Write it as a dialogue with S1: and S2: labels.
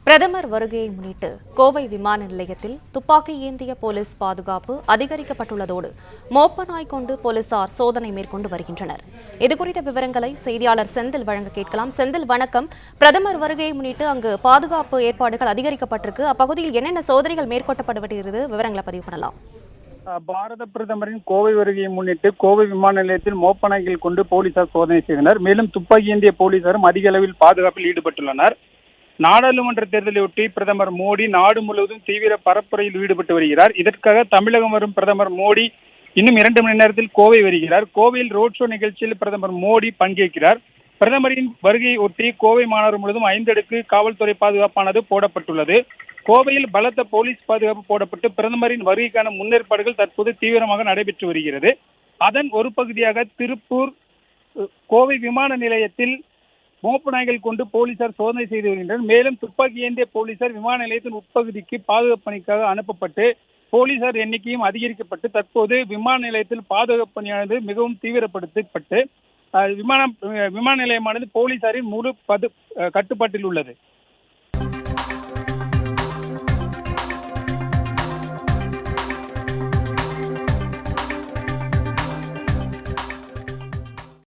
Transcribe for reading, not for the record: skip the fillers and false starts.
S1: பிரதமர் வருகையை முன்னிட்டு கோவை விமான நிலையத்தில் துப்பாக்கி ஏந்திய போலீஸ் பாதுகாப்பு அதிகரிக்கப்பட்டுள்ளதோடு மோப்ப நாய் கொண்டு போலீசார் சோதனை மேற்கொண்டு வருகின்றனர். இதுகுறித்த விவரங்களை செய்தியாளர் செந்தில் வழங்க கேட்கலாம். செந்தில், வணக்கம். பிரதமர் வருகையை முன்னிட்டு அங்கு பாதுகாப்பு ஏற்பாடுகள் அதிகரிக்கப்பட்டிருக்கு. அப்பகுதியில் என்னென்ன சோதனைகள் மேற்கொள்ளப்பட்டு விவரங்களை பதிவு பண்ணலாம்.
S2: பாரத பிரதமரின் கோவை வருகையை முன்னிட்டு கோவை விமான நிலையத்தில் மோப்ப நாய்கள் கொண்டு போலீசார் சோதனை செய்தனர். மேலும் துப்பாக்கி ஏந்திய போலீசாரும் அதிக அளவில் பாதுகாப்பில் ஈடுபட்டுள்ளனர். நாடாளுமன்ற தேர்தலையொட்டி பிரதமர் மோடி நாடு முழுவதும் தீவிர பரப்புரையில் ஈடுபட்டு வருகிறார். இதற்காக தமிழகம் வரும் பிரதமர் மோடி இன்னும் 2 மணி நேரத்தில் கோவை வருகிறார். கோவையில் ரோட் ஷோ நிகழ்ச்சியில் பிரதமர் மோடி பங்கேற்கிறார். பிரதமரின் வருகையை ஒட்டி கோவை மாநகரம் முழுவதும் 5 அடுக்கு காவல்துறை பாதுகாப்பானது போடப்பட்டுள்ளது. கோவையில் பலத்த போலீஸ் பாதுகாப்பு போடப்பட்டு பிரதமரின் வருகைக்கான முன்னேற்பாடுகள் தற்போது தீவிரமாக நடைபெற்று வருகிறது. அதன் ஒரு பகுதியாக திருப்பூர் கோவை விமான நிலையத்தில் மோப்ப நாய்கள் கொண்டு போலீசார் சோதனை செய்து வருகின்றனர். மேலும் துப்பாக்கி ஏந்திய போலீசார் விமான நிலையத்தின் உட்பகுதிக்கு பாதுகாப்பு பணிக்காக அனுப்பப்பட்டு போலீசார் எண்ணிக்கையும் அதிகரிக்கப்பட்டு தற்போது விமான நிலையத்தில் பாதுகாப்பு பணியானது மிகவும் தீவிரப்படுத்தப்பட்டு விமான நிலையமானது போலீசாரின் முழு கட்டுப்பாட்டில் உள்ளது.